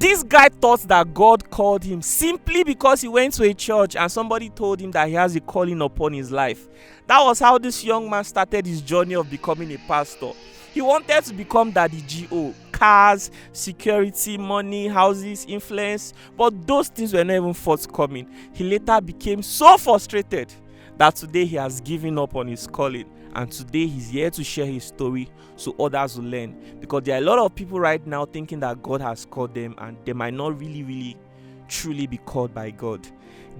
This guy thought that God called him simply because he went to a church and somebody told him that he has a calling upon his life. That was how this young man started his journey of becoming a pastor. He wanted to become Daddy G.O. Cars, security, money, houses, influence, but those things were not even forthcoming. He later became so frustrated that today he has given up on his calling, and today he's here to share his story so others will learn, because there are a lot of people right now thinking that God has called them and they might not really truly be called by God.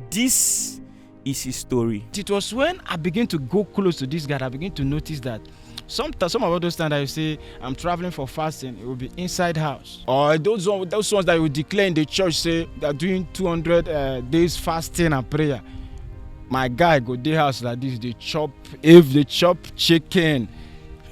This is his story. It was when I began to go close to this guy, I began to notice that some of all those times that you say I'm traveling for fasting, it will be inside house, or those ones that you declare in the church, say they're doing 200 days fasting and prayer. My guy go their house like this, they chop chicken,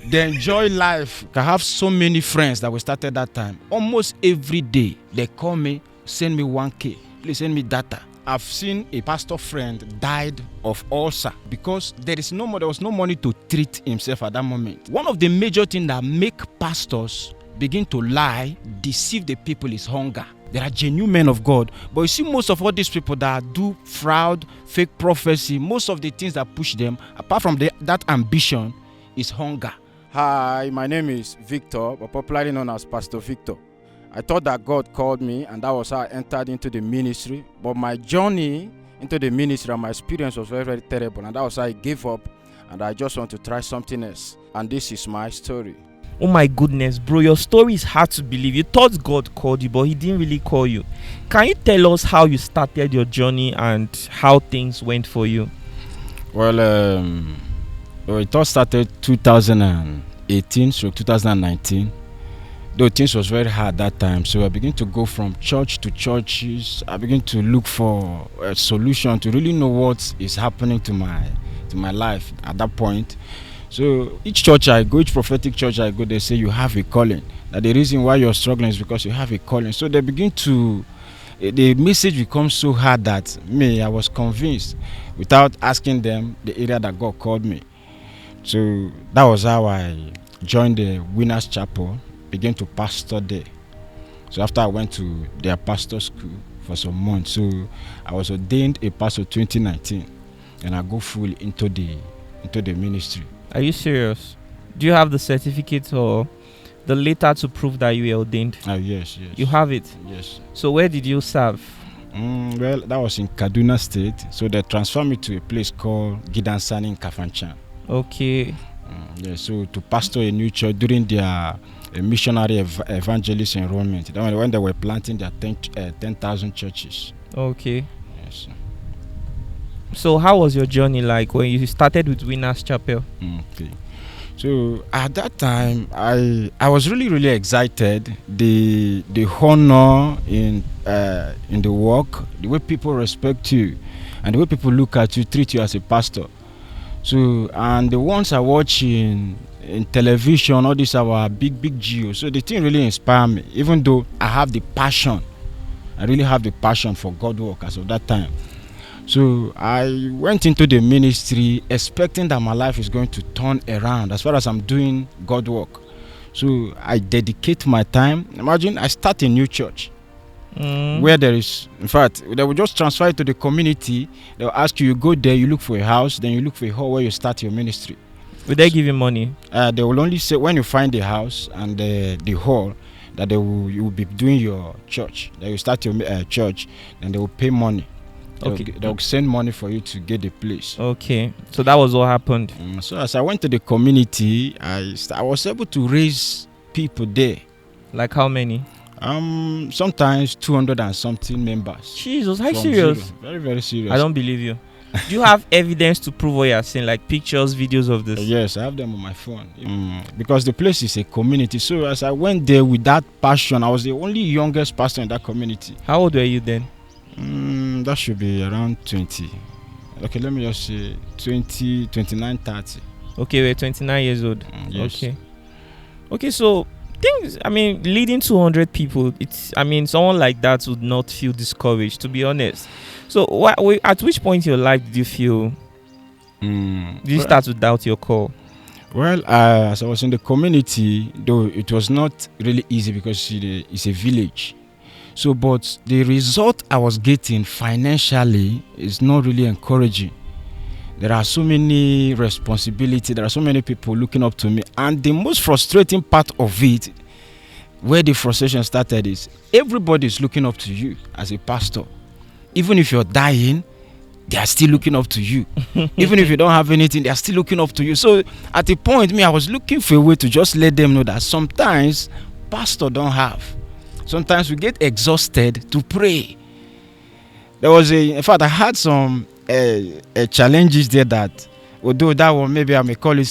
they enjoy life. I have so many friends that we started that time. Almost every day they call me, send me 1K, please send me data. I've seen a pastor friend died of ulcer because there was no money to treat himself at that moment. One of the major things that make pastors begin to lie, deceive the people is hunger. There are genuine men of God, but you see most of all these people that do fraud, fake prophecy, most of the things that push them, apart from that ambition, is hunger. Hi, my name is Victor, but popularly known as Pastor Victor. I thought that God called me, and that was how I entered into the ministry. But my journey into the ministry and my experience was very terrible, and that was how I gave up, and I just want to try something else. And this is my story. Oh my goodness, bro, your story is hard to believe. You thought God called you, but he didn't really call you. Can you tell us how you started your journey and how things went for you? Well, it all started 2018, so 2019. Though things was very hard that time, so I began to go from church to churches. I began to look for a solution to really know what is happening to my life at that point. So each church I go, each prophetic church I go, they say you have a calling. That the reason why you're struggling is because you have a calling. So they begin to, the message becomes so hard that I was convinced without asking them the area that God called me. So that was how I joined the Winners Chapel, began to pastor there. So after I went to their pastor school for some months, so I was ordained a pastor 2019, and I go full into the ministry. Are you serious? Do you have the certificate or the letter to prove that you were ordained? Yes. You have it? Yes. So where did you serve? Well, that was in Kaduna State. So they transferred me to a place called Gidansani in Kafanchan. Okay. So to pastor a new church during their missionary evangelist enrollment, when they were planting their 10,000 churches. Okay. Yes. So how was your journey like when you started with Winners Chapel? Okay. So at that time, I was really excited. The honor in the work, the way people respect you, and the way people look at you, treat you as a pastor. So, and the ones I watch in television, all these our big Geo. So the thing really inspired me, even though I have the passion. I really have the passion for God work as of that time. So I went into the ministry expecting that my life is going to turn around as far as I'm doing God work. So I dedicate my time. Imagine I start a new church where there is, in fact, they will just transfer it to the community. They'll ask you go there, you look for a house, then you look for a hall where you start your ministry. Will they give you money? They will only say when you find the house and the hall that you will be doing your church. That you start your church, then they will pay money. Okay. They'll send money for you to get the place. Okay. So that was what happened. So as I went to the community, I was able to raise people there. Like how many? Sometimes 200 and something members. Jesus, are you serious? Zero. Very serious. I don't believe you. Do you have evidence to prove what you are saying, like pictures, videos of this? Yes, I have them on my phone. Because the place is a community. So as I went there with that passion, I was the only youngest pastor in that community. How old were you then? That should be around 20. Okay, let me just say 20, 29, 30. Okay, we're 29 years old. Yes. Okay, so things, leading 200 people, someone like that would not feel discouraged, to be honest. So at which point in your life did you feel, did you start to doubt your call? Well, as I was in the community, though it was not really easy because it's a village. So, but the result I was getting financially is not really encouraging. There are so many responsibilities, there are so many people looking up to me. And the most frustrating part of it, where the frustration started, is everybody is looking up to you as a pastor. Even if you're dying, they are still looking up to you. Even if you don't have anything, they are still looking up to you. So at a point, I was looking for a way to just let them know that sometimes pastor don't have. Sometimes we get exhausted to pray. In fact, I had some challenges there that, although that one maybe I may call it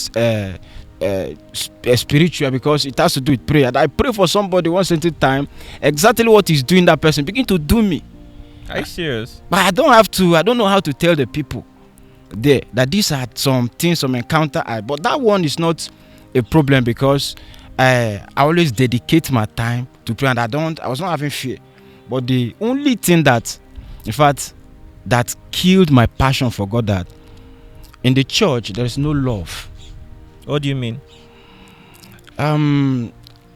spiritual, because it has to do with prayer. I pray for somebody one certain time, exactly what he's doing, that person begin to do me. Are you serious? But I don't know how to tell the people there that these are some things, some encounter. But that one is not a problem, because I always dedicate my time to pray, and I was not having fear. But the only thing that, in fact, that killed my passion for God, that in the church there is no love. What do you mean?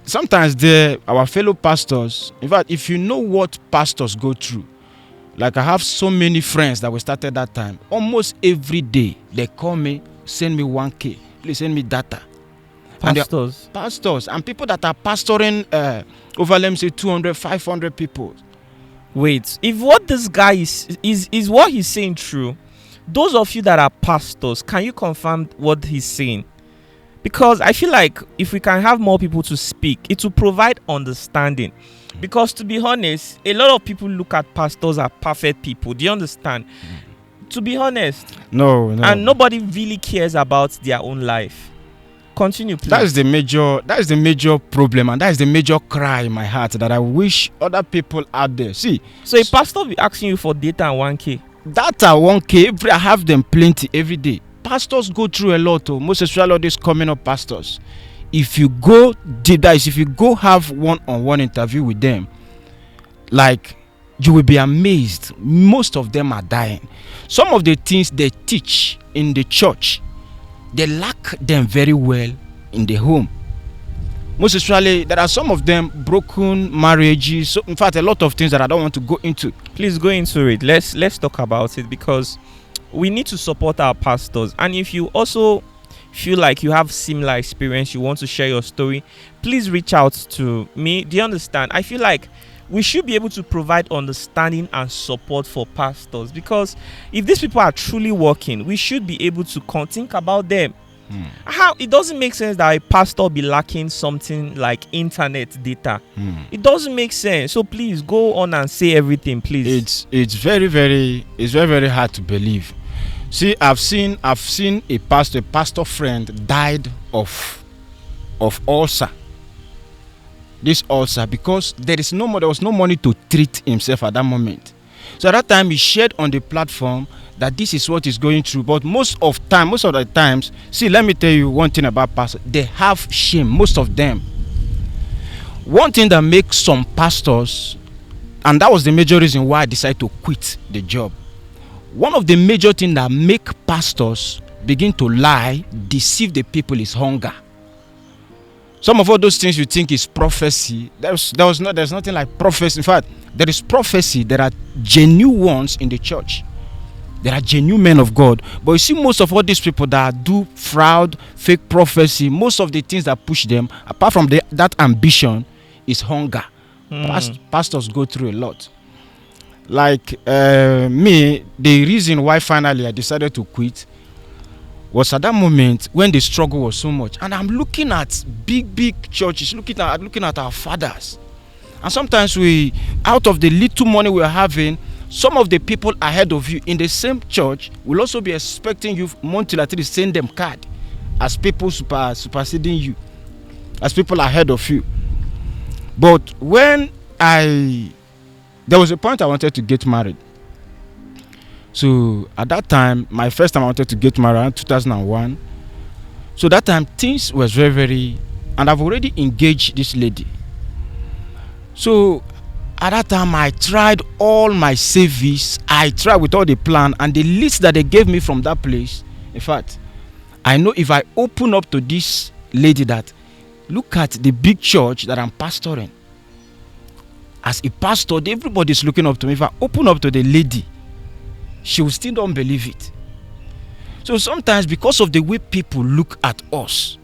Sometimes our fellow pastors, in fact, if you know what pastors go through, like I have so many friends that we started that time, almost every day they call me, send me 1K, please send me data. Pastors and people that are pastoring over, let me say, 200, 500 people. Wait, if what this guy is what he's saying true, those of you that are pastors, can you confirm what he's saying? Because I feel like if we can have more people to speak, it will provide understanding. Because to be honest, a lot of people look at pastors as perfect people. Do you understand? To be honest. No. And nobody really cares about their own life. Continue, please. That is the major problem, and that is the major cry in my heart that I wish other people out there see. So a pastor will be asking you for data and 1K. Data 1K, I have them plenty every day. Pastors go through a lot, most especially all these coming up pastors. If you go deep, if you go have one-on-one interview with them, like, you will be amazed. Most of them are dying. Some of the things they teach in the church, they lack them very well in the home. Most especially, there are some of them broken marriages. So, in fact, a lot of things that I don't want to go into. Please go into it. Let's talk about it, because we need to support our pastors. And if you also feel like you have similar experience, you want to share your story, please reach out to me. Do you understand? I feel like we should be able to provide understanding and support for pastors, because if these people are truly working, we should be able to think about them. How it doesn't make sense that a pastor be lacking something like internet data. It doesn't make sense. So please go on and say everything, please. It's very, very hard to believe. See, I've seen a pastor friend died of ulcer. This ulcer, because there was no money to treat himself at that moment. So at that time, he shared on the platform that this is what he's going through. But most of the times, see, let me tell you one thing about pastors. They have shame, most of them. One thing that makes some pastors, and that was the major reason why I decided to quit the job. One of the major things that make pastors begin to lie, deceive the people, is hunger. Some of all those things you think is prophecy, there's nothing like prophecy. In fact, there is prophecy. There are genuine ones in the church. There are genuine men of God. But you see, most of all these people that do fraud, fake prophecy, most of the things that push them, apart from that ambition, is hunger. Pastors go through a lot. Like me, the reason why finally I decided to quit was at that moment when the struggle was so much. And I'm looking at big churches, looking at our fathers. And sometimes out of the little money we're having, some of the people ahead of you in the same church will also be expecting you monthly at least send them card as people superseding you, as people ahead of you. But when there was a point I wanted to get married. So at that time, my first time I wanted to get married in 2001. So that time things was very, and I've already engaged this lady. So at that time I tried all my savings. I tried with all the plan, and the list that they gave me from that place. In fact, I know if I open up to this lady that look at the big church that I'm pastoring, as a pastor, everybody's looking up to me. If I open up to the lady, she will still don't believe it. So sometimes, because of the way people look at us,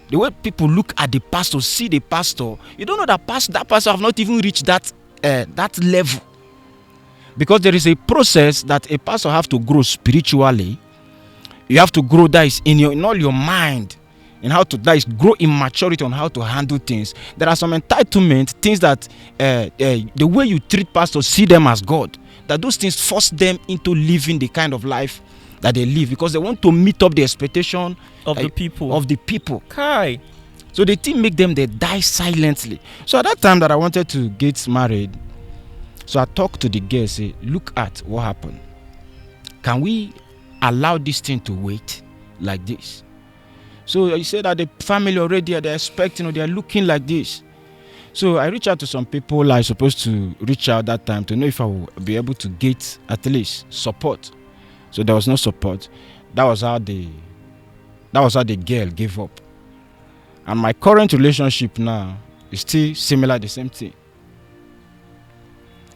the way people look at the pastor, see the pastor, you don't know that pastor have not even reached that level. Because there is a process that a pastor have to grow spiritually. You have to grow that is in all your mind, in how to, that is grow in maturity on how to handle things. There are some entitlement things that the way you treat pastors, see them as God, that those things force them into living the kind of life that they live, because they want to meet up the expectation of the people. Kai. So the thing make them, they die silently. So at that time that I wanted to get married, so I talked to the girl, say, look at what happened. Can we allow this thing to wait like this? So he said that the family already, they're expecting, they're looking like this. So I reached out to some people I supposed to reach out that time to know if I will be able to get at least support. So there was no support. That was how the girl gave up. And my current relationship now is still similar, the same thing.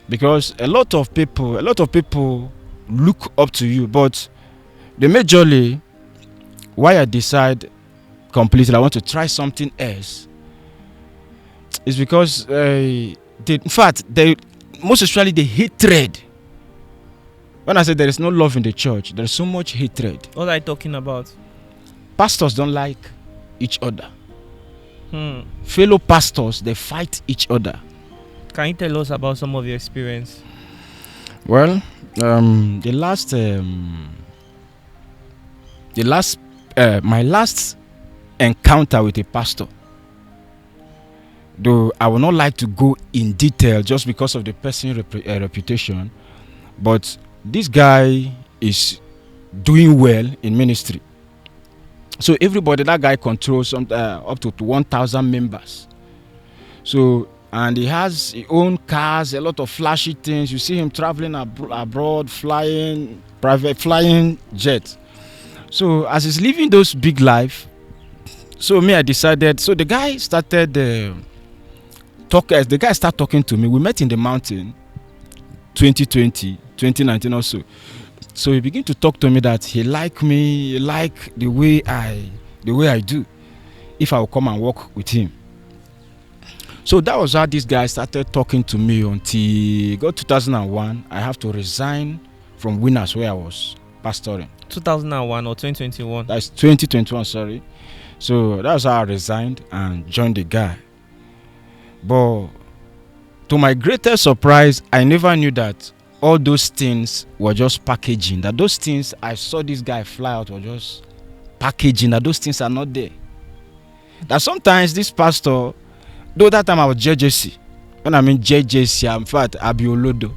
Because a lot of people look up to you, but the majorly why I decide completely I want to try something else is because most especially the hatred. When I say there is no love in the church, there is so much hatred. What are you talking about? Pastors don't like each other. Fellow pastors, they fight each other. Can you tell us about some of your experience? Well, my last encounter with a pastor, though I would not like to go in detail just because of the person's reputation, but this guy is doing well in ministry. So that guy controls up to 1,000 members. So, and he has his own cars, a lot of flashy things. You see him traveling abroad, flying jet. So as he's living those big life, I decided. So the guy started talking to me. We met in the mountain, 2019 also. So he began to talk to me that he like me, he like the way I do, if I will come and work with him. So that was how this guy started talking to me until got 2001. I have to resign from Winners where I was pastoring. 2001 or 2021? That's 2021, sorry. So that was how I resigned and joined the guy. But to my greatest surprise, I never knew that all those things were just packaging. That those things I saw this guy fly out were just packaging. That those things are not there. That sometimes this pastor, though that time I was JJC. When I mean JJC, I'm in fact Abiolodo.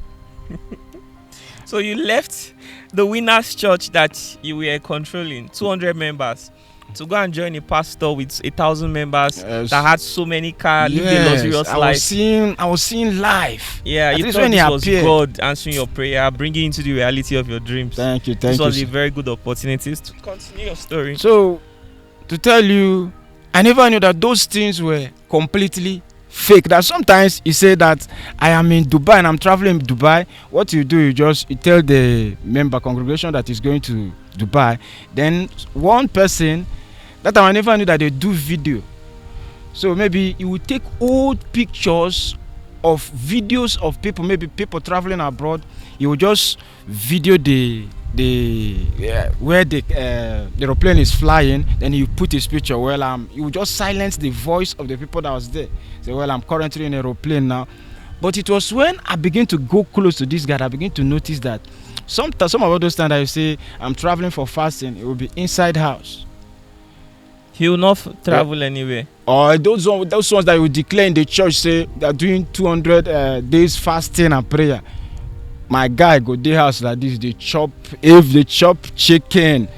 So you left the Winners Church that you were controlling, 200 members, to go and join a pastor with 1,000 members that had so many cars, lived a luxurious life. I was seeing life. Yeah, you thought this was God answering your prayer, bringing you into the reality of your dreams. Thank you. This was a very good opportunity to continue your story. So, to tell you, I never knew that those things were completely fake. That sometimes he said that I am in Dubai and I'm traveling in Dubai. What you do, you tell the member congregation that is going to Dubai. Then one person, that time I never knew that they do video. So maybe you would take old pictures of videos of people, maybe people traveling abroad. You will just video where the aeroplane is flying, then you put his picture. You will just silence the voice of the people that was there. Say, I'm currently in an aeroplane now. But it was when I began to go close to this guy, I began to notice that some of those times that you say I'm traveling for fasting, it will be inside house. He will not travel anywhere. Or those ones that you declare in the church, say they're doing 200 days fasting and prayer. My guy go to house like this, they chop chicken,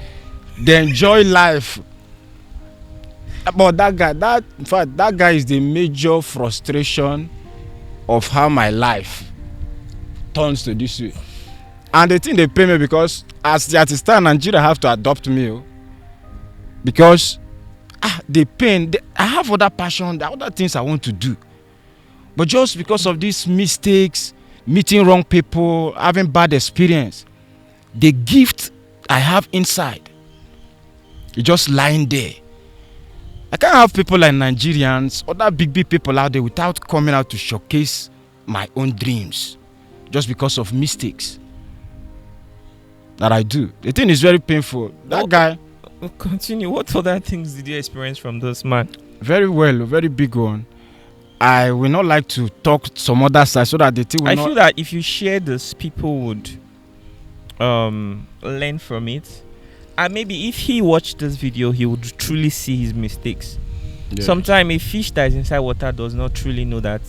they enjoy life. But that guy is the major frustration of how my life turns to this way. And the thing they pay me because as the artist in Nigeria have to adopt me, because the pain, I have other passion, the other things I want to do. But just because of these mistakes, meeting wrong people, having bad experience, the gift I have inside is just lying there. I can't have people like Nigerians, other big people out there without coming out to showcase my own dreams just because of mistakes that I do. The thing is very painful. That guy. Continue. What other things did you experience from this man? Very well, a very big one. I will not like to talk some other side so that the thing will I not. feel that if you share this, people would learn from it. And maybe if he watched this video, he would truly see his mistakes. Yeah. Sometimes a fish that is inside water does not truly know that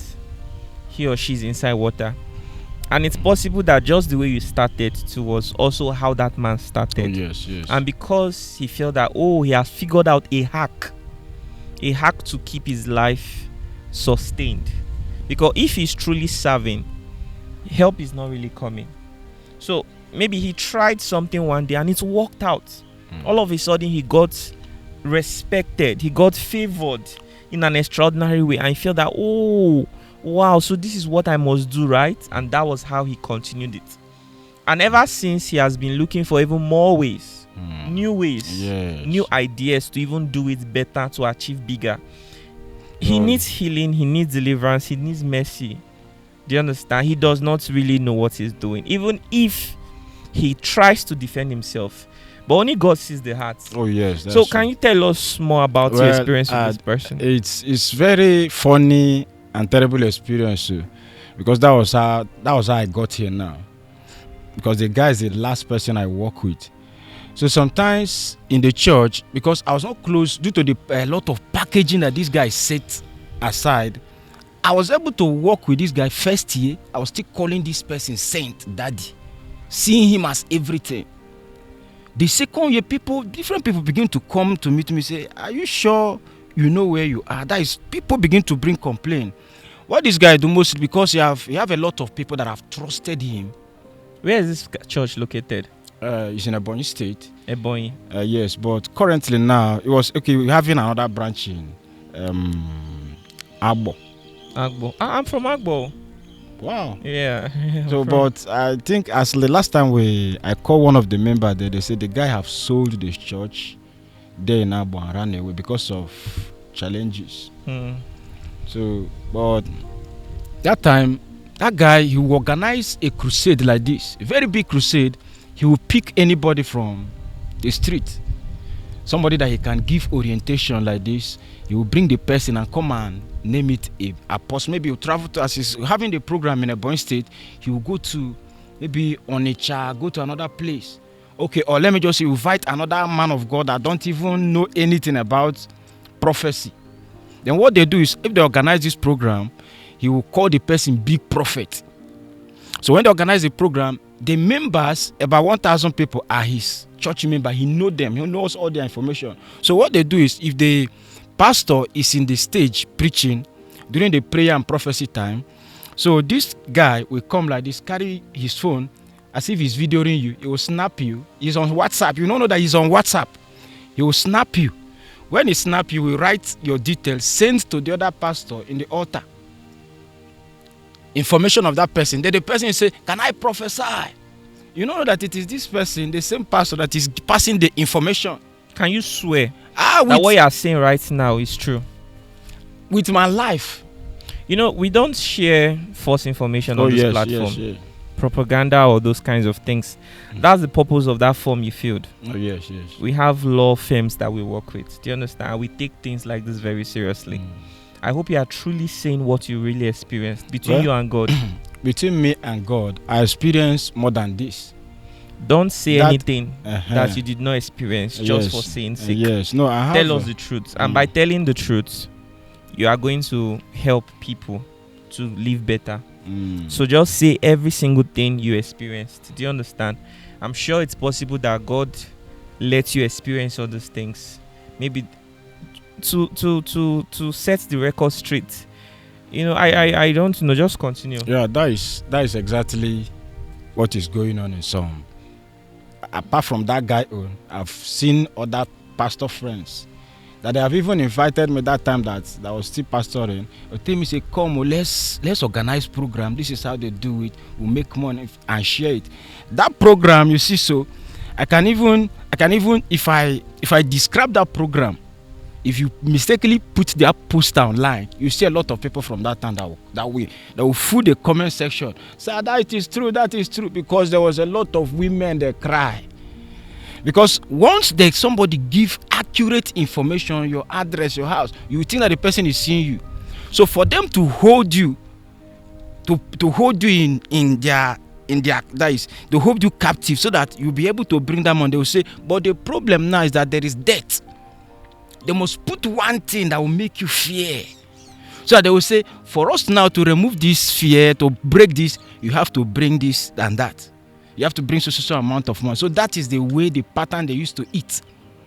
he or she is inside water. And it's possible that just the way you started to was also how that man started. Oh, yes. And because he felt that, he has figured out a hack to keep his life sustained. Because if he's truly serving, help is not really coming. So maybe he tried something one day and it worked out. All of a sudden he got respected, he got favored in an extraordinary way, and he felt that, wow, so this is what I must do, right? And that was how he continued it. And ever since, he has been looking for even more ways, new ways, new ideas to even do it better, to achieve bigger. He needs healing, he needs deliverance, he needs mercy. Do you understand? He does not really know what he's doing, even if he tries to defend himself. But only God sees the heart. Oh, yes. So can you tell us more about your experience with this person? It's very funny and terrible experience too, because that was how I got here now. Because the guy is the last person I work with. So sometimes in the church, because I was not close due to a lot of packaging that this guy set aside, I was able to work with this guy first year. I was still calling this person Saint, Daddy, seeing him as everything. The second year, different people begin to come to meet me, say, are you sure you know where you are? That is, people begin to bring complaint. What this guy do mostly, because you have a lot of people that have trusted him. Where is this church located? It's in Ebonyi State. Ebonyi. Yes, but currently now, we're having another branch in Agbo. Agbo. I'm from Agbo. Wow. Yeah. So, but I think as the last time I called one of the members there, they said the guy have sold the church there in Agbo and ran away because of challenges. So, but that time, that guy, he will organize a crusade like this, a very big crusade. He will pick anybody from the street, somebody that he can give orientation like this. He will bring the person and come and name it a apostle. Maybe he'll travel to, as he's having the program in Ebonyi State, he will go to maybe Onitsha, go to another place. Okay, or let me just invite another man of God that don't even know anything about prophecy. Then what they do is, if they organize this program, he will call the person big prophet. So when they organize the program, the members, about 1,000 people, are his church members. He knows them. He knows all their information. So what they do is, if the pastor is in the stage preaching during the prayer and prophecy time, so this guy will come like this, carry his phone as if he's videoing you. He will snap you. He's on WhatsApp. You don't know that he's on WhatsApp. He will snap you. When he snap you, will write your details, send to the other pastor in the altar. Information of that person. Then the person will say, can I prophesy? You know that it is this person, the same pastor, that is passing the information. Can you swear that what you are saying right now is true? With my life. You know, we don't share false information on this platform. Yes. Propaganda or those kinds of things. That's the purpose of that form you filled. Oh, yes. We have law firms that we work with. Do you understand? We take things like this very seriously. I hope you are truly saying what you really experienced between you and God. Between me and God, I experienced more than this. Don't say anything that you did not experience just for saying sake. Yes, no, I have. Tell us the truth. And by telling the truth, you are going to help people to live better. So just say every single thing you experienced. Do you understand? I'm sure it's possible that God lets you experience all those things. Maybe to set the record straight. You know, I don't know. Just continue. Yeah, that is exactly what is going on in some. Apart from that guy, I've seen other pastor friends that they have even invited me that time that I was still pastoring. They tell me, say, come, let's organize program. This is how they do it. We'll make money and share it. That program, you see, so I can even if I describe that program, if you mistakenly put their poster online, you see a lot of people from that time that will fill the comment section. Say, that is true, because there was a lot of women that cry. Because once somebody give accurate information, your address, your house, you think that the person is seeing you. So for them to hold you, to hold you in their that is, they hold you captive so that you'll be able to bring them on. They will say, but the problem now is that there is death. They must put one thing that will make you fear. So that they will say, for us now to remove this fear, to break this, you have to bring this and that. You have to bring so amount of money. So that is the way, the pattern they used to eat.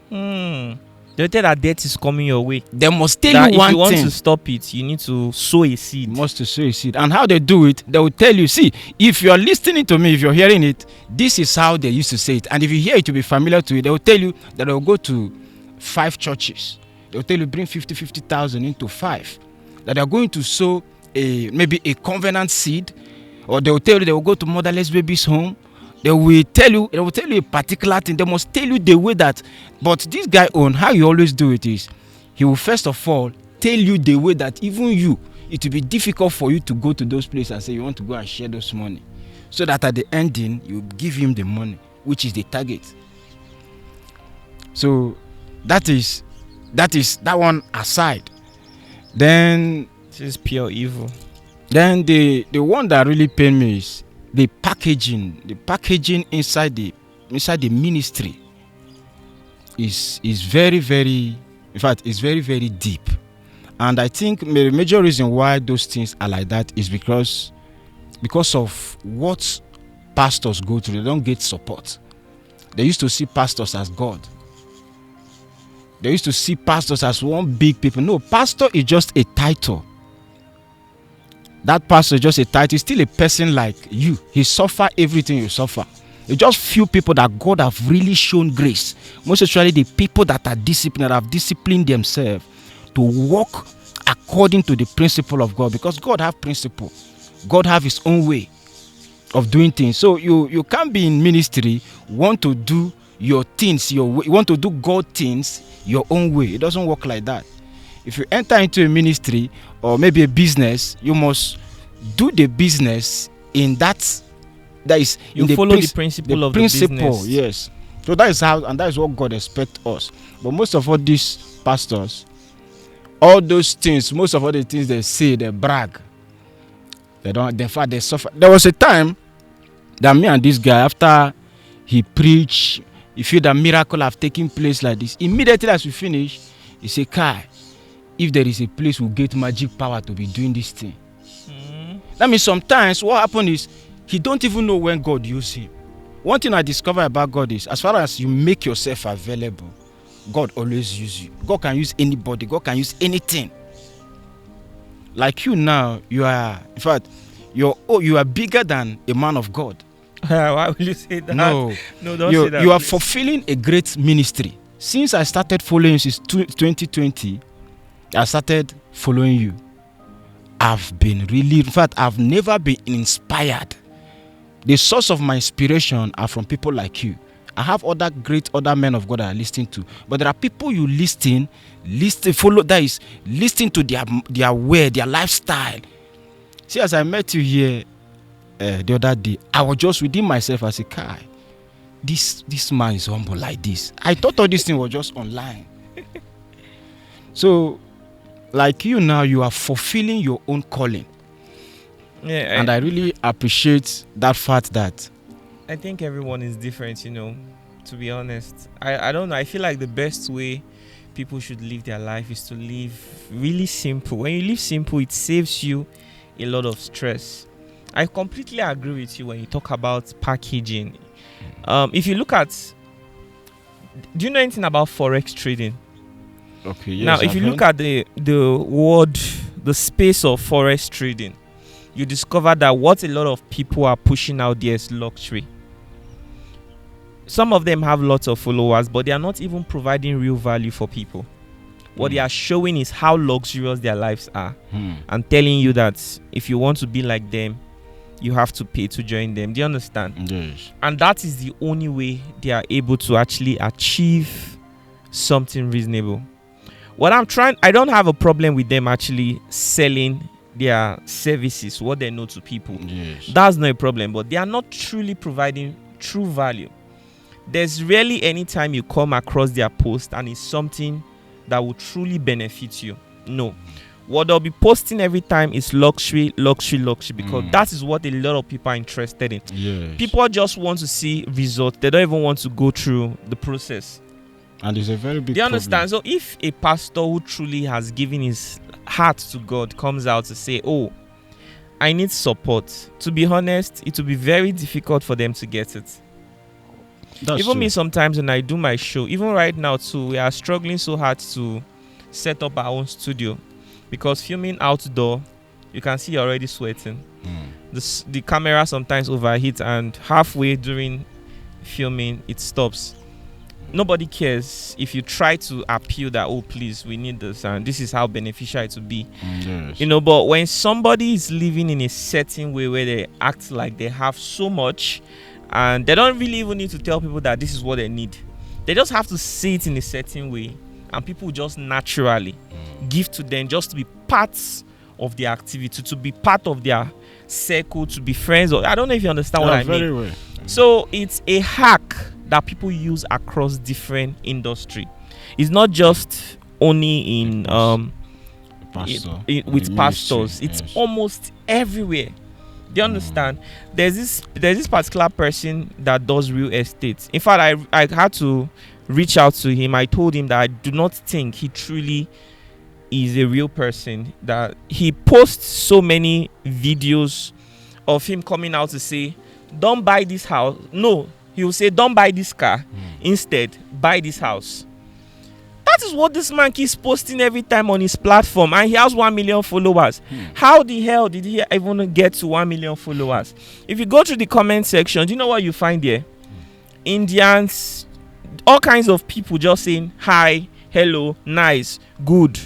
They tell that death is coming your way. They must tell that you one thing. If you want to stop it, you need to sow a seed. You must to sow a seed. And how they do it, they will tell you, see, if you are listening to me, if you're hearing it, this is how they used to say it. And if you hear it, you'll be familiar to it. They will tell you that they will go to 5 churches. They will tell you bring 50,000 into 5. That they are going to sow maybe a covenant seed. Or they will tell you they will go to motherless babies' home. They will tell you a particular thing. They must tell you the way that, but this guy how you always do it is, he will first of all tell you the way that even you, it will be difficult for you to go to those places and say you want to go and share those money. So that at the ending, you give him the money, which is the target. So that that one aside. Then this is pure evil. Then the one that really pained me is the packaging inside the ministry is very, very, in fact, it's very, very deep. And I think the major reason why those things are like that is because of what pastors go through. They don't get support. They used to see pastors as God. They used to see pastors as one big people. No, pastor is just a title. That pastor is just a title. He's still a person like you. He suffer everything you suffer. It's just few people that God have really shown grace. Most especially the people that are disciplined, that have disciplined themselves to walk according to the principle of God. Because God have principle. God have his own way of doing things. So you can't be in ministry, want to do your things your way. You want to do God things your own way. It doesn't work like that. If you enter into a ministry or maybe a business, you must do the business in that is you in follow the principle of the business. Yes. So that is how, and that is what God expects us. But most of all these pastors, all those things, most of all the things they say, they brag. They don't. In fact, they suffer. There was a time that me and this guy, after he preached, he feel that miracle have taken place like this. Immediately as we finish, he say, Kai, if there is a place we get magic power to be doing this thing. That means sometimes what happens is he don't even know when God uses him. One thing I discovered about God is, as far as you make yourself available, God always uses you. God can use anybody. God can use anything. Like you now, you are, in fact, you are bigger than a man of God. Why will you say that? No, don't say that. You are fulfilling a great ministry. Since I started following since 2020, I started following you. I've been really, in fact, I've never been inspired. The source of my inspiration are from people like you. I have other men of God that I listen to, but there are people you follow, that is listen to their way, their lifestyle. See, as I met you here the other day, I was just within myself. I said, Kai, this man is humble like this. I thought all this thing was just online. So, like you now, you are fulfilling your own calling. Yeah, and I really appreciate that fact that I think everyone is different, to be honest. I don't know. I feel like the best way people should live their life is to live really simple. When you live simple, it saves you a lot of stress. I completely agree with you when you talk about packaging. If you look at, do you know anything about forex trading? Okay. Yes, now, if you look at the space of forex trading, you discover that what a lot of people are pushing out there is luxury. Some of them have lots of followers, but they are not even providing real value for people. What they are showing is how luxurious their lives are, and telling you that if you want to be like them, you have to pay to join them. Do you understand? Yes. And that is the only way they are able to actually achieve something reasonable. I don't have a problem with them actually selling their services, what they know, to people. Yes. That's not a problem, but they are not truly providing true value. There's rarely any time you come across their post and it's something that will truly benefit you. No. What they'll be posting every time is luxury, because that is what a lot of people are interested in. Yes. People just want to see results. They don't even want to go through the process. And it's a very big Do you understand? problem. So if a pastor who truly has given his heart to God comes out to say, oh, I need support, to be honest, it will be very difficult for them to get it. That's Even true. me, sometimes when I do my show, even right now too, we are struggling so hard to set up our own studio, because filming outdoor, you can see you're already sweating. The camera sometimes overheats, and halfway during filming it stops. Nobody cares if you try to appeal that, oh please, we need this and this is how beneficial it will be. Yes. You know, but when somebody is living in a certain way where they act like they have so much, and they don't really even need to tell people that this is what they need, they just have to say it in a certain way, and people just naturally give to them, just to be parts of their activity, to be part of their circle, to be friends. Or I don't know if you understand what I mean. Very well. So it's a hack that people use across different industry. It's not just only in Pastor, with the pastors. ministry, It's yes. almost everywhere. Do you understand? There's this particular person that does real estate. In fact, I had to reach out to him. I told him that I do not think he truly is a real person. That he posts so many videos of him coming out to say, don't buy this house. No, he will say, don't buy this car. Instead, buy this house. That is what this man keeps posting every time on his platform, and he has 1 million followers. How the hell did he even get to 1 million followers? If you go through the comment section, do you know what you find there? Indians, all kinds of people just saying hi, hello, nice, good.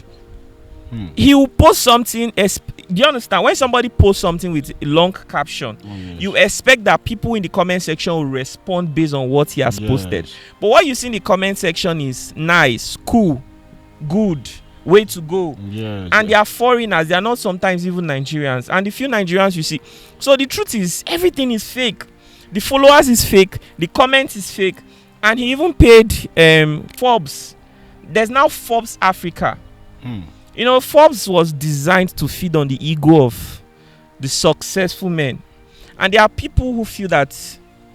He will post something. Do you understand? When somebody posts something with a long caption, you expect that people in the comment section will respond based on what he has posted. But what you see in the comment section is nice, cool, good, way to go. Yes. And they are foreigners. They are not sometimes even Nigerians. And the few Nigerians you see. So the truth is, everything is fake. The followers is fake. The comment is fake. And he even paid Forbes. There's now Forbes Africa. You know, Forbes was designed to feed on the ego of the successful men. And there are people who feel that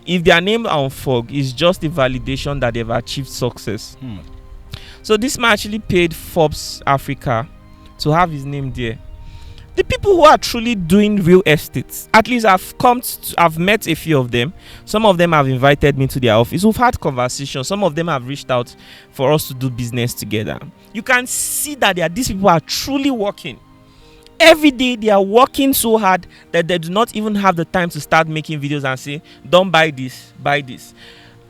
if their name are on Forbes, it's just a validation that they've achieved success. So this man actually paid Forbes Africa to have his name there. The people who are truly doing real estate, at least I've met a few of them. Some of them have invited me to their office. We've had conversations. Some of them have reached out for us to do business together. You can see that these people are truly working. Every day they are working so hard that they do not even have the time to start making videos and say, don't buy this, buy this.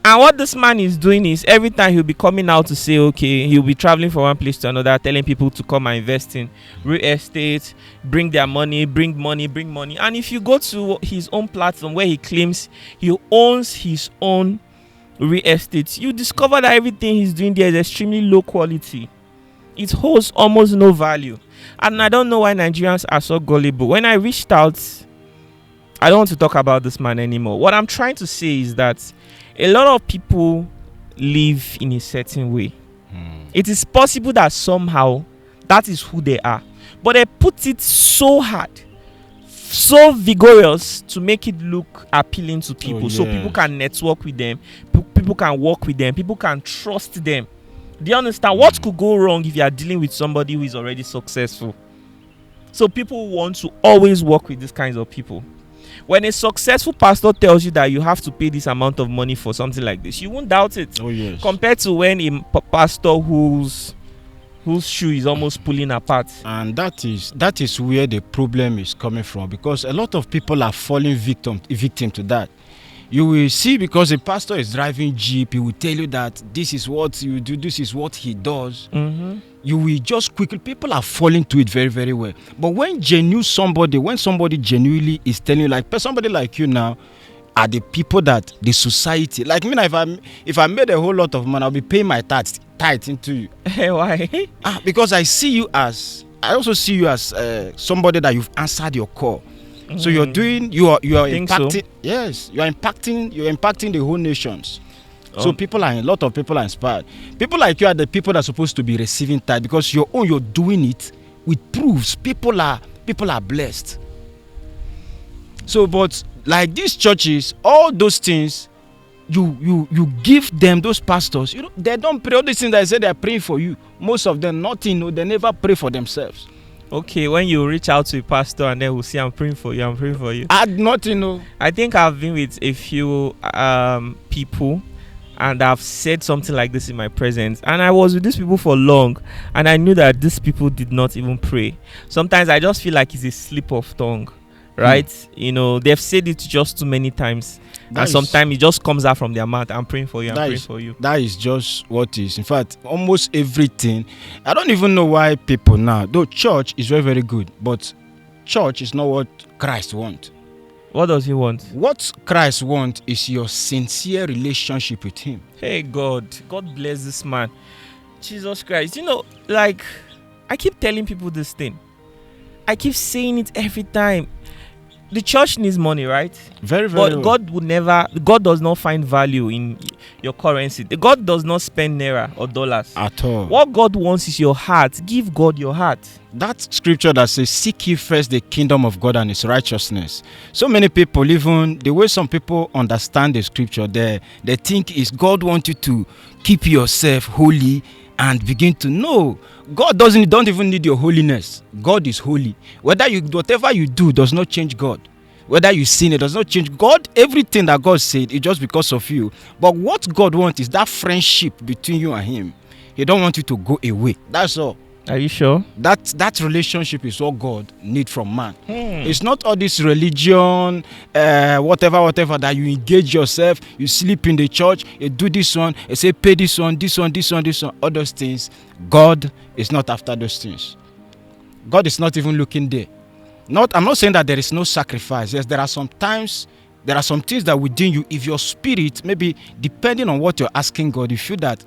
And what this man is doing is, every time he'll be coming out to say, okay, he'll be traveling from one place to another, telling people to come and invest in real estate, bring their money, bring money. And if you go to his own platform where he claims he owns his own real estate, you discover that everything he's doing there is extremely low quality. It holds almost no value. And I don't know why Nigerians are so gullible. When I reached out, I don't want to talk about this man anymore. What I'm trying to say is that a lot of people live in a certain way. It is possible that somehow that is who they are, but they put it so hard, so vigorous to make it look appealing to people. So people can network with them, people can work with them, people can trust them. Do you understand? What could go wrong if you are dealing with somebody who is already successful? So people want to always work with these kinds of people. When a successful pastor tells you that you have to pay this amount of money for something like this, you won't doubt it. Compared to when a pastor whose shoe is almost pulling apart. And that is where the problem is coming from, because a lot of people are falling victim to that. You will see, because a pastor is driving jeep, he will tell you that this is what you do, this is what he does. Mm-hmm. You will just quickly, people are falling to it very, very well. But when somebody genuinely is telling you, like somebody like you now, are the people that the society, like me now, if I made a whole lot of money, I'll be paying my tithe into you. Why? Because I also see you as somebody that you've answered your call. So you are impacting. So? Yes, you're impacting the whole nations. So a lot of people are inspired. People like you are the people that are supposed to be receiving tithe, because you're doing it with proofs. People are blessed. So, but like these churches, all those things, you give them, those pastors, they don't pray. All these things that I say they're praying for you, most of them nothing. They never pray for themselves. Okay, when you reach out to a pastor and then we'll say, I'm praying for you. Add nothing. I think I've been with a few people, and I've said something like this in my presence, and I was with these people for long, and I knew that these people did not even pray. Sometimes I just feel like it's a slip of tongue, right? They've said it just too many times, and sometimes it just comes out from their mouth. I'm praying for you. That is just what is. In fact, almost everything. I don't even know why people now, though church is very, very good, but church is not what Christ wants. What does he want? What Christ wants is your sincere relationship with him. Hey, God bless this man. Jesus Christ. Like, I keep telling people this thing. I keep saying it every time. The church needs money, right? Very, very. But God does not find value in your currency. God does not spend naira or dollars at all. What God wants is your heart. Give God your heart. That scripture that says, seek ye first the kingdom of God and his righteousness. So many people, even the way some people understand the scripture, they think is God wants you to keep yourself holy and begin to know. God don't even need your holiness. God is holy. Whatever you do does not change God. Whether you sin, it does not change God. Everything that God said is just because of you. But what God wants is that friendship between you and him. He don't want you to go away. That's all. Are you sure? That relationship is what God needs from man. It's not all this religion, whatever that you engage yourself, you sleep in the church, you do this one, you say pay this one, all those things. God is not after those things. God is not even looking there. I'm not saying that there is no sacrifice. Yes, there are some things that within you, if your spirit, maybe depending on what you're asking God, you feel that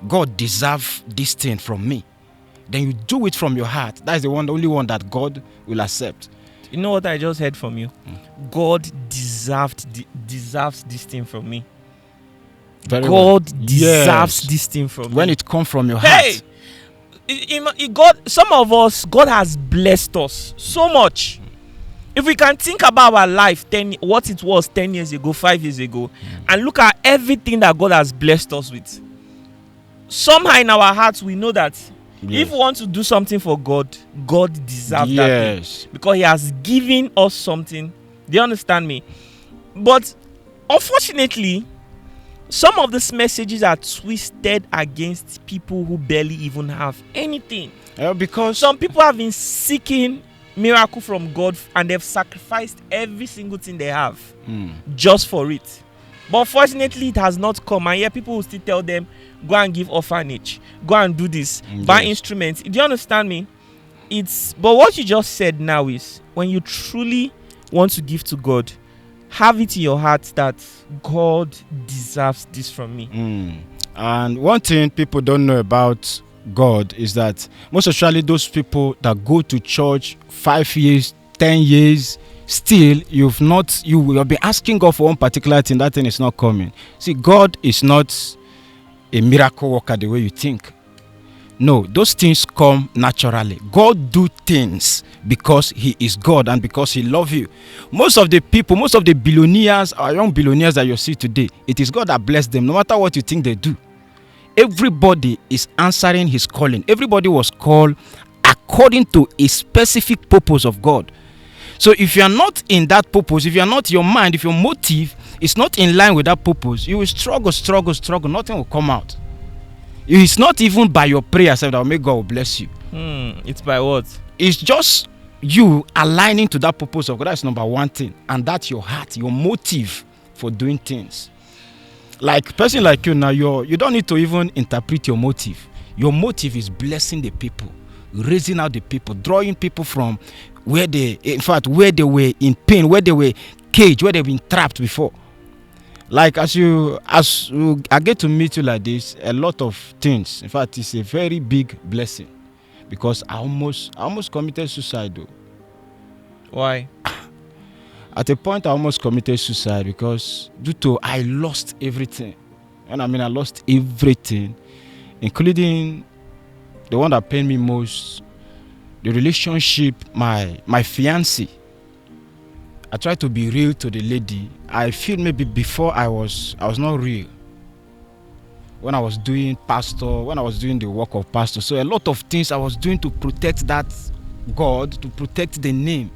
God deserves this thing from me, then you do it from your heart. That's the only one that God will accept. You know what I just heard from you? God deserves this thing from me. God deserves this thing from me. When it comes from your heart. God, some of us, God has blessed us so much. If we can think about our life, what it was 10 years ago, 5 years ago, and look at everything that God has blessed us with, somehow in our hearts we know that if we want to do something for God, God deserves that thing, because he has given us something. Do you understand me? But unfortunately, some of these messages are twisted against people who barely even have anything. Because some people have been seeking miracle from God and they've sacrificed every single thing they have just for it. But unfortunately, it has not come. And yet people will still tell them, go and give orphanage, go and do this, buy instruments. Do you understand me? But what you just said now is, when you truly want to give to God, have it in your heart that God deserves this from me. And one thing people don't know about God is that most especially those people that go to church 5 years, 10 years, still you have been asking God for one particular thing, that thing is not coming. See, God is not a miracle worker the way you think. No, those things come naturally. God do things because he is God and because he loves you. Most of the people, most of the billionaires or young billionaires that you see today, it is God that bless them, no matter what you think they do. Everybody is answering his calling. Everybody was called according to a specific purpose of God. So if you are not in that purpose, if you are not, your mind, if your motive is not in line with that purpose, you will struggle, nothing will come out. It's not even by your prayers that will make God bless you. It's by what? It's just you aligning to that purpose of God. That's number one thing. And that's your heart, your motive for doing things. Like person like you now, you don't need to even interpret your motive. Your motive is blessing the people, raising out the people, drawing people from where they were in pain, where they were caged, where they've been trapped before. Like I get to meet you like this, a lot of things. In fact, it's a very big blessing, because I almost committed suicide though. Why? At a point, I almost committed suicide because due to I lost everything. And I mean, I lost everything, including the one that pained me most, the relationship, my fiancée. I tried to be real to the lady. I feel maybe before I was not real. When I was doing the work of pastor. So a lot of things I was doing to protect that God, to protect the name.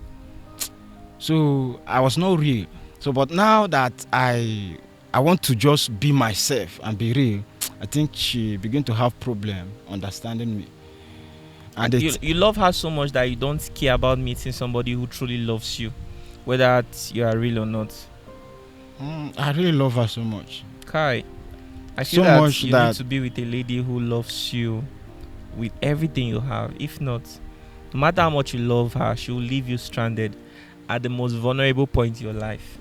So I was not real. So but now that I want to just be myself and be real, I think she began to have problem understanding me. And you love her so much that you don't care about meeting somebody who truly loves you, whether you are real or not. I really love her so much. Kai, I feel So that much you that need to be with a lady who loves you with everything you have. If not, no matter how much you love her, she will leave you stranded at the most vulnerable point in your life.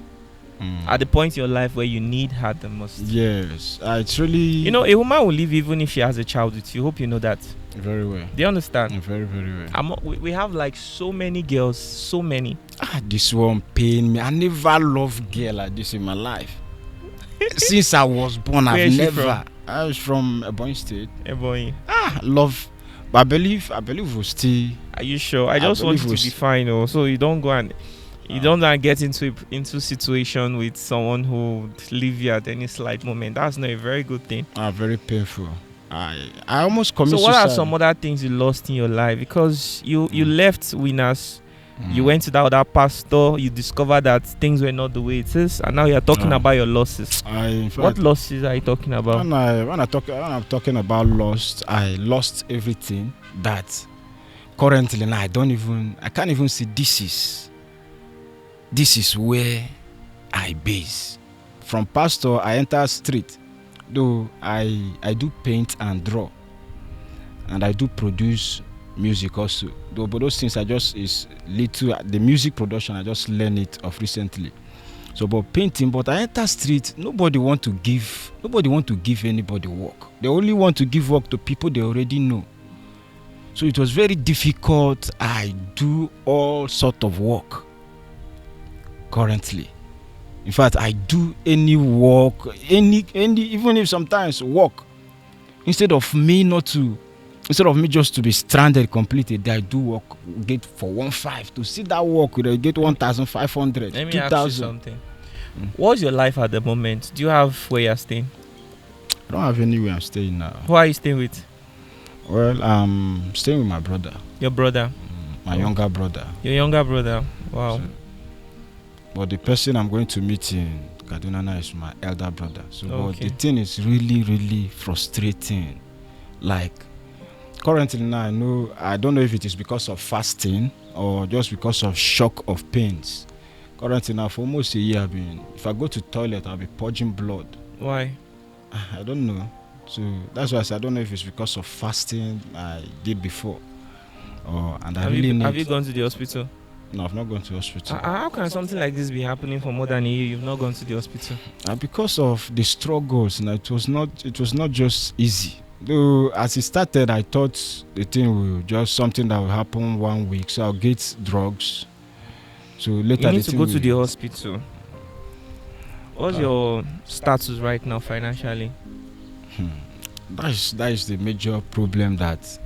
At the point in your life where you need her the most. Yes, it's really. You know, a woman will leave even if she has a child with you. Hope you know that. Very well. Do you understand? Very, very well. We have like so many girls, so many. This one pain me. I never loved girl like this in my life. Since I was born, Where I've is she never. from? I was from Ebonyi State. Ebonyi. Love. But I believe we'll still. Are you sure? I just want you to be fine, so you don't go and get into situation with someone who leave you at any slight moment. That's not a very good thing. Very painful. I almost committed So what suicide. are some other things you lost in your life? Because you left Winners, you went to that other pastor, you discovered that things were not the way it is, and now you're talking about your losses. In fact, What losses are you talking about? when I'm talking about lost, I lost everything that currently now I can't even see this is where I base. From pastor I enter street, though I do paint and draw, and I do produce music also, though, but those things the music production I just learned it of recently. So but painting, but I enter street, nobody want to give anybody work. They only want to give work to people they already know. So it was very difficult. I do all sort of work currently. In fact, I do any work, even if sometimes work, instead of me just to be stranded completely, I do work, get for 1,500 to see that work, get 1,500, Let me 2,000. ask you something. What's your life at the moment? Do you have where you're staying? I don't have anywhere I'm staying now. Who are you staying with? Well, I'm staying with my brother. Your brother? My younger brother. Your younger brother? Wow. But the person I'm going to meet in Kaduna now is my elder brother. So but Okay. the thing is really, really frustrating. Like, currently now, I don't know if it is because of fasting or just because of shock of pains. Currently now, for almost a year, if I go to toilet, I'll be purging blood. Why? I don't know. So that's why I said I don't know if it's because of fasting I did before, Have you gone to the hospital? No, I've not gone to the hospital. How can something like this be happening for more than a year? You've not gone to the hospital? Because of the struggles, it was not just easy. Though as it started, I thought the thing will just something that will happen 1 week, so I'll get drugs. So later You need to go to the hospital. What's your status right now financially? That is the major problem. That,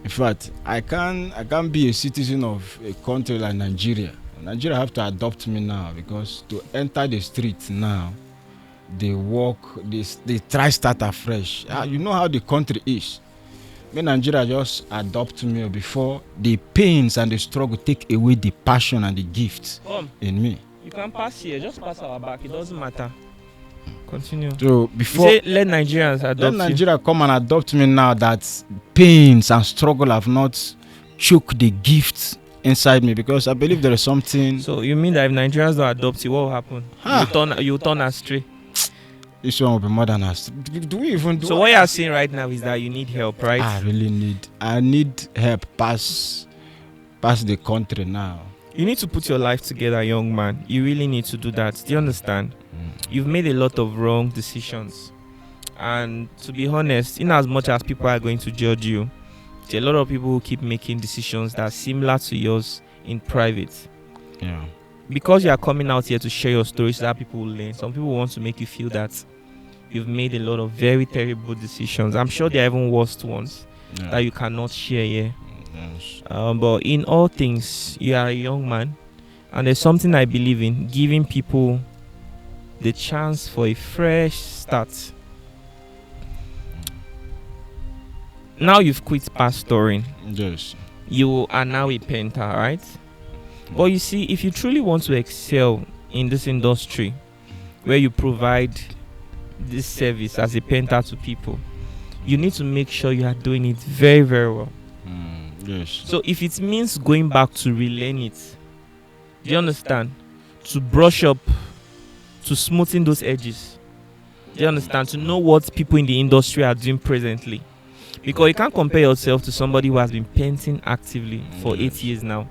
in fact, I can't be a citizen of a country like Nigeria. Nigeria have to adopt me now, because to enter the street now, they try start afresh. You know how the country is. When Nigeria just adopt me before the pains and the struggle take away the passion and the gifts in me. You can pass here, just pass our back. It doesn't matter. Continue. So before you say, let Nigerians adopt let Nigeria come and adopt me now, that pains and struggle have not choked the gifts inside me, because I believe there is something. So you mean that if Nigerians don't adopt you, what will happen? You turn astray. This one will be more than us. Do we even do? So what you are saying right now is that you need help, right? I need help pass the country now. You need to put your life together, young man. You really need to do that. Do you understand? You've made a lot of wrong decisions. And to be honest, in as much as people are going to judge you, there are a lot of people who keep making decisions that are similar to yours in private. Yeah. Because you are coming out here to share your stories so that people will learn, some people want to make you feel that you've made a lot of very terrible decisions. I'm sure there are even worse ones that you cannot share here. Yes. But in all things, you are a young man, and there's something I believe in: giving people the chance for a fresh start. Now you've quit pastoring. Yes. You are now a painter, right? But you see, if you truly want to excel in this industry where you provide this service as a painter to people, you need to make sure you are doing it very, very well. Yes. So if it means going back to relearn it, do you understand? To brush up, to smoothen those edges. Do you understand? To know what people in the industry are doing presently. Because you can't compare yourself to somebody who has been painting actively for 8 years now.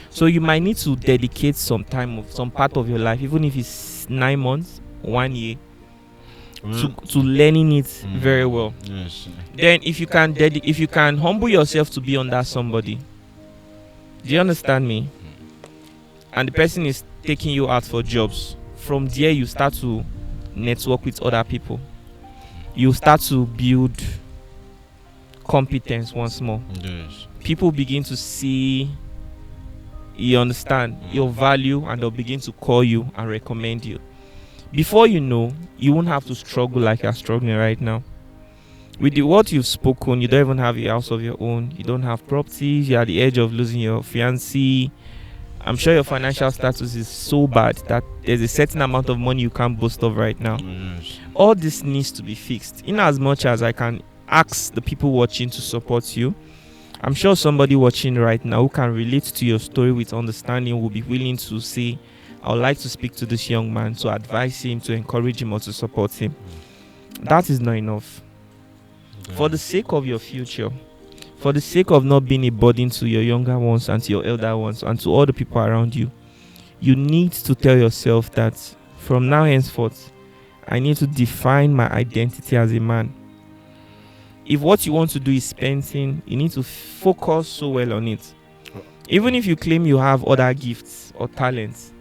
So you might need to dedicate some time of some part of your life, even if it's 9 months, 1 year, to learning it very well. Yes. Then if you can humble yourself to be under somebody, do you understand me? And the person is taking you out for jobs. From there you start to network with other people. You start to build competence once more. Yes. People begin to see, you understand, your value, and they'll begin to call you and recommend you. Before you know, you won't have to struggle like you're struggling right now. With the what you've spoken, you don't even have a house of your own. You don't have properties. You're at the edge of losing your fiancé. I'm sure your financial status is so bad that there's a certain amount of money you can't boast of right now. Yes. All this needs to be fixed. In as much as I can ask the people watching to support you, I'm sure somebody watching right now who can relate to your story with understanding will be willing to say, I would like to speak to this young man, to advise him, to encourage him, or to support him. That is not enough. For the sake of your future, for the sake of not being a burden to your younger ones and to your elder ones and to all the people around you, you need to tell yourself that from now henceforth, I need to define my identity as a man. If what you want to do is painting, you need to focus so well on it. Even if you claim you have other gifts or talents,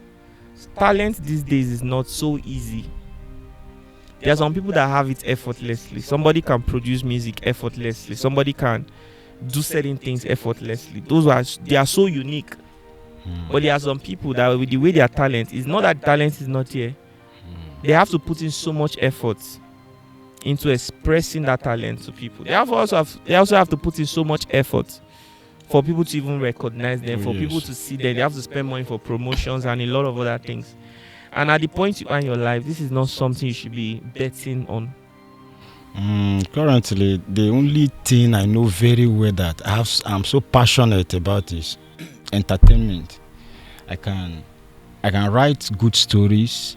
talent these days is not so easy. There are some people that have it effortlessly. Somebody can produce music effortlessly. Somebody can do certain things effortlessly. They are so unique. But there are some people that with the way their talent is not that talent is not here. They have to put in so much effort into expressing that talent to people. They also have to put in so much effort for people to even recognize them, for people to see them. They have to spend money for promotions and a lot of other things. And at the point you are in your life, this is not something you should be betting on. Currently, the only thing I know very well that I'm so passionate about is entertainment. I can write good stories.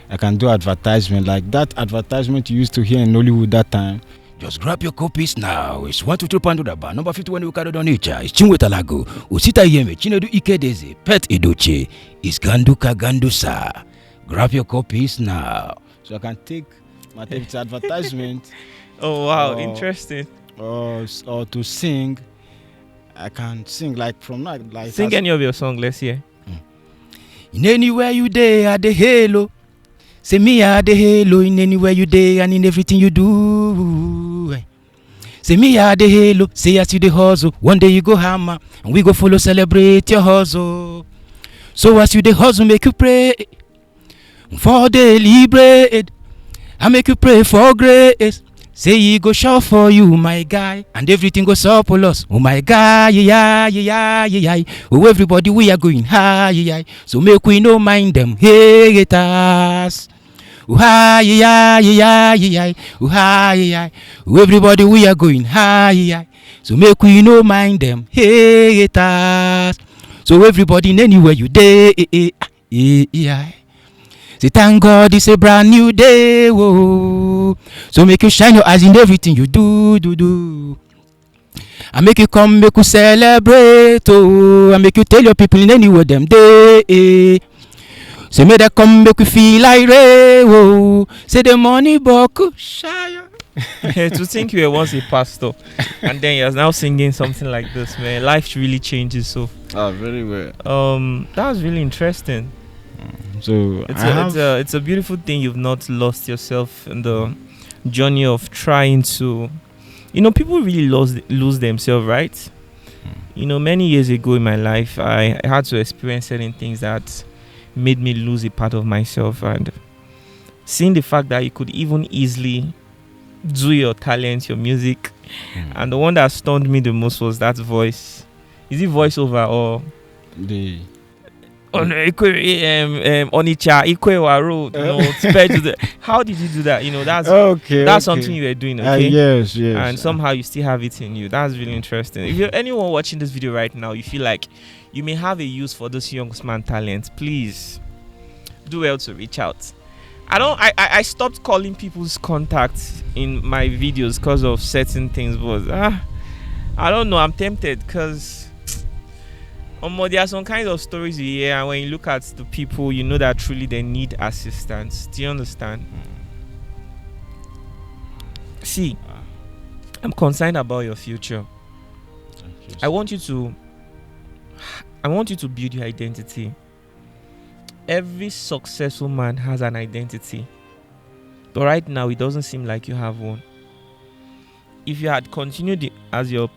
I can do advertisement like that advertisement you used to hear in Hollywood that time. Just grab your copies now. It's 123 Pandora, number 51 Ukado Nature. It's Chinwe Talago. Usita Yeme, Chinedu Ikedeze, Pet Edoche. It's Ganduka Gandusa. Grab your copies now. So I can take my advertisement. Oh wow, interesting. Or to sing. I can sing like from now. Like sing any of your songs. Let's hear. In anywhere you day at the halo. Say me are the halo in anywhere you day and in everything you do. Say me are the halo, say as you the hustle. One day you go hammer and we go follow celebrate your hustle. So as you the hustle make you pray for daily bread. I make you pray for grace. Say he go shout for you, my guy, and everything goes up for us. Oh my guy, yeah. Oh everybody we are going high, yeah. So make we no mind them haters. Oh hi, yeah. Oh hi, yeah. Oh everybody we are going high, yeah. So make we no mind them haters. So everybody, anywhere you day, say thank God it's a brand new day. Whoa. So make you shine your eyes in everything you do. I make you come, make you celebrate. Oh, I make you tell your people in anywhere them day. Say make that come, make you feel like rain. Oh, say the money boku shine. To think you were once a pastor and then you're now singing something like this, man, life really changes. So very well. that was really interesting. So It's a beautiful thing you've not lost yourself in the journey of trying to, people really lose themselves, right? Many years ago in my life, I had to experience certain things that made me lose a part of myself, and seeing the fact that you could even easily do your talent, your music, and the one that stunned me the most was that voice. Is it voiceover or the Onitsha Ikwewa Road? How did you do that? That's something you were doing, okay? Yes. And somehow you still have it in you. That's really interesting. If you're anyone watching this video right now, you feel like you may have a use for this young man talent, please do well to reach out. I stopped calling people's contacts in my videos because of certain things, but I don't know, I'm tempted because there are some kinds of stories you hear, and when you look at the people, you know that truly they need assistance. Do you understand? See, I'm concerned about your future. I want you to build your identity. Every successful man has an identity, but right now it doesn't seem like you have one. If you had continued as a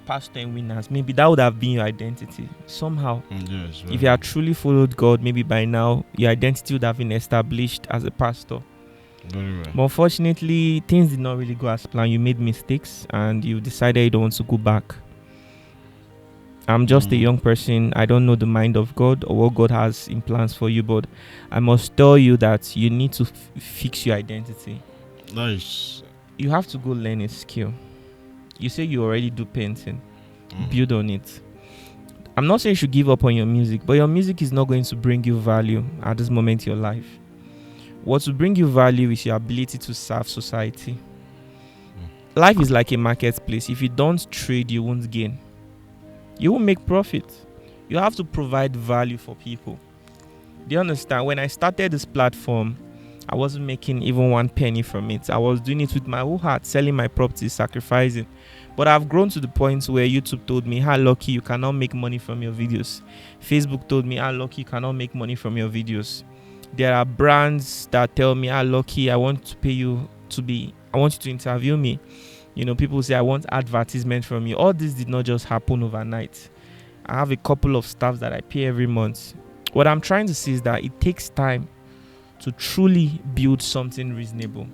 pastor in Winners, maybe that would have been your identity somehow. Yes, if you had truly followed God, maybe by now your identity would have been established as a pastor. Very well. But unfortunately, things did not really go as planned. You made mistakes and you decided you don't want to go back. I'm just a young person. I don't know the mind of God or what God has in plans for you, but I must tell you that you need to fix your identity. Nice. You have to go learn a skill. You say you already do painting. Build on it. I'm not saying you should give up on your music, but your music is not going to bring you value at this moment in your life. What will bring you value is your ability to serve society. Life is like a marketplace. If you don't trade, you won't gain. You won't make profit. You have to provide value for people. Do you understand? When I started this platform, I wasn't making even 1 penny from it. I was doing it with my whole heart, selling my property, sacrificing. But I've grown to the point where YouTube told me, how lucky you cannot make money from your videos. Facebook told me, how lucky you cannot make money from your videos. There are brands that tell me, how lucky I want to pay you I want you to interview me. People say, I want advertisement from you. All this did not just happen overnight. I have a couple of staffs that I pay every month. What I'm trying to say is that it takes time to truly build something reasonable.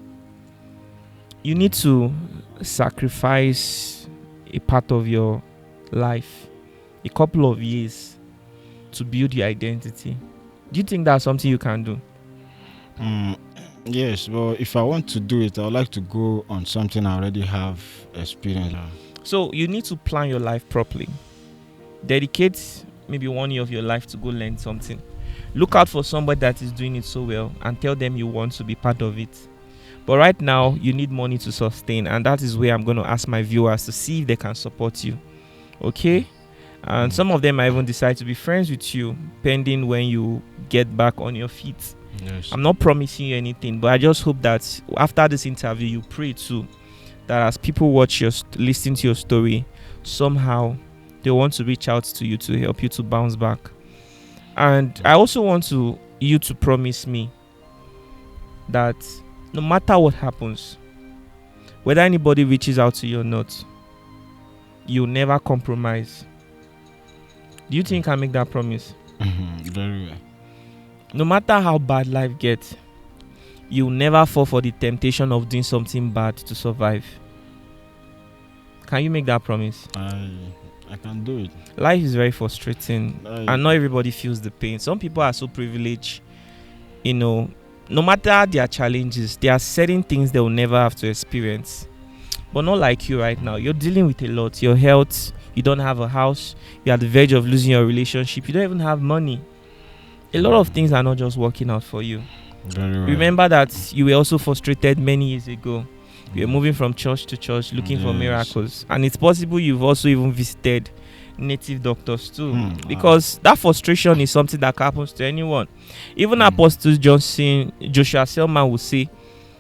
You need to sacrifice a part of your life, a couple of years, to build your identity. Do you think that's something you can do? Yes, but if I want to do it, I would like to go on something I already have experience. So you need to plan your life properly. Dedicate maybe 1 year of your life to go learn something. Look out for somebody that is doing it so well and tell them you want to be part of it. But right now, you need money to sustain, and that is where I'm going to ask my viewers to see if they can support you. Okay? And some of them might even decide to be friends with you, pending when you get back on your feet. Yes. I'm not promising you anything, but I just hope that after this interview, you pray too, that as people listen to your story, somehow they want to reach out to you to help you to bounce back. And I also want you to promise me that no matter what happens, whether anybody reaches out to you or not, you'll never compromise. Do you think I can make that promise? Very well. No matter how bad life gets, you'll never fall for the temptation of doing something bad to survive. Can you make that promise? I can do it. Life is very frustrating, and not everybody feels the pain. Some people are so privileged, no matter their challenges, there are certain things they will never have to experience. But not like you right now. You're dealing with a lot. Your health, you don't have a house, you're at the verge of losing your relationship, you don't even have money. A lot of things are not just working out for you. Very well. Remember that you were also frustrated many years ago. You were moving from church to church looking for Yes. miracles, and it's possible you've also even visited native doctors too, Wow. because that frustration is something that happens to anyone. Even Apostle Joshua Selman will say,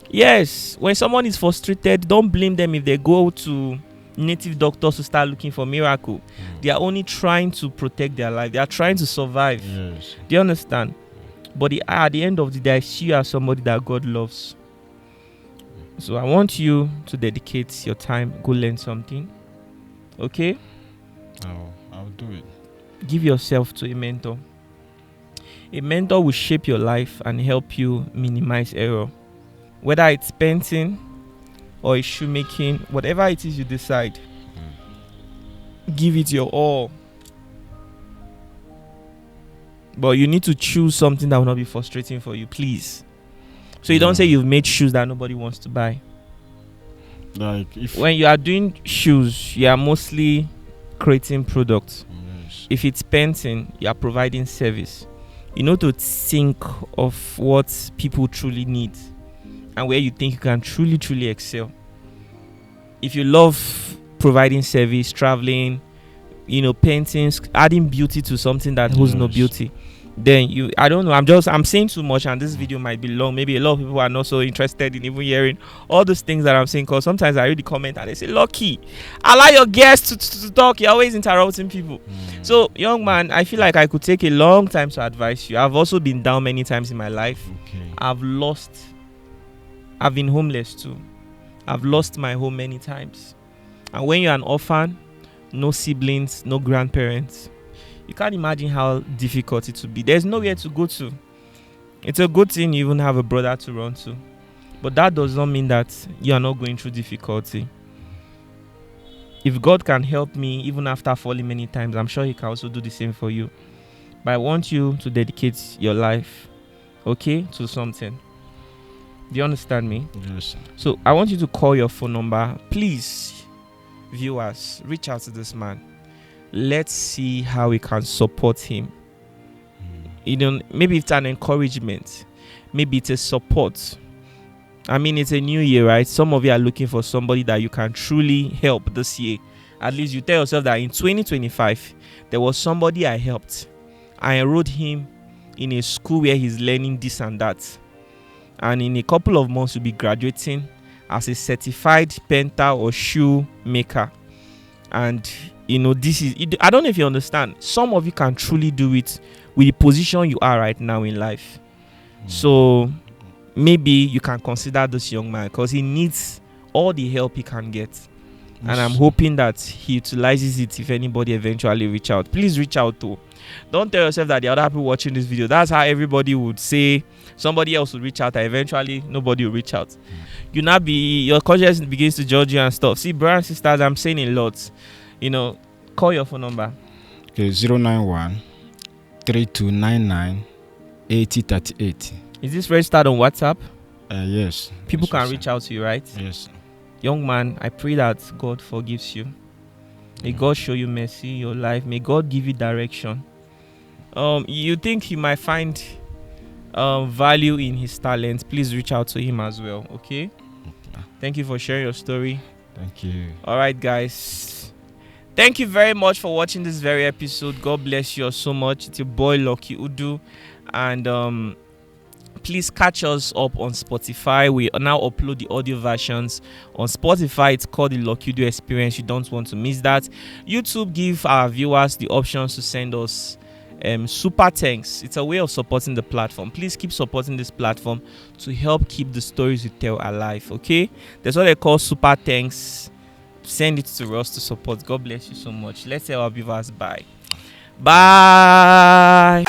yes, when someone is frustrated, don't blame them if they go to native doctors to start looking for miracle. They are only trying to protect their life. They are trying to survive. Yes. Do you understand? But at the end of the day, I see you as somebody that God loves. So I want you to dedicate your time, go learn something. Okay? I'll do it. Give yourself to a mentor. A mentor will shape your life and help you minimize error. Whether it's painting or it's shoemaking, whatever it is you decide, give it your all. But you need to choose something that will not be frustrating for you, please. So you don't say you've made shoes that nobody wants to buy. Like if When you are doing shoes, you are mostly creating products. yes. If it's painting, you are providing service. You know to think of what people truly need and where you think you can truly excel. If you love providing service, traveling, paintings, adding beauty to something that holds no Yes. beauty, then I don't know, I'm saying too much, and this video might be long. Maybe a lot of people are not so interested in even hearing all those things that I'm saying, because sometimes I read the comment and they say, Lucky, allow your guests to talk, you're always interrupting people. So, young man, I feel like I could take a long time to advise you. I've also been down many times in my life. Okay. I've been homeless too. I've lost my home many times. And when you're an orphan, no siblings, no grandparents, you can't imagine how difficult it would be. There's nowhere to go to. It's a good thing you even have a brother to run to. But that does not mean that you are not going through difficulty. If God can help me even after falling many times, I'm sure He can also do the same for you. But I want you to dedicate your life, okay, to something. Do you understand me? Yes. Sir. So I want you to call your phone number. Please, viewers, reach out to this man. Let's see how we can support him. Maybe it's an encouragement. Maybe it's a support. I mean, it's a new year, right? Some of you are looking for somebody that you can truly help this year. At least you tell yourself that in 2025, there was somebody I helped. I enrolled him in a school where he's learning this and that. And in a couple of months, you'll be graduating as a certified painter or shoe maker. And, this is, I don't know if you understand. Some of you can truly do it with the position you are right now in life. So maybe you can consider this young man, because he needs all the help he can get. And I'm hoping that he utilizes it if anybody eventually reach out. Please reach out too. Don't tell yourself that the other people watching this video, that's how everybody would say somebody else will reach out, and eventually nobody will reach out. Your conscience begins to judge you and stuff. See, brothers and sisters, I'm saying a lot. Call your phone number. Okay, 091 3299 8038. Is this registered on WhatsApp? Yes. People Yes, can sir. reach out to you, right? Yes. Young man, I pray that God forgives you. May God show you mercy in your life. May God give you direction. You think he might find value in his talent, please reach out to him as well, okay? Thank you for sharing your story. Thank you. All right, guys. Thank you very much for watching this very episode. God bless you all so much. It's your boy Lucky Udu. And please catch us up on Spotify. We now upload the audio versions on Spotify. It's called the Lucky Udu Experience. You don't want to miss that. YouTube give our viewers the options to send us super thanks. It's a way of supporting the platform. Please keep supporting this platform to help keep the stories we tell alive, okay? That's what they call super thanks. Send it to us to support. God bless you so much. Let's tell our viewers bye. Bye.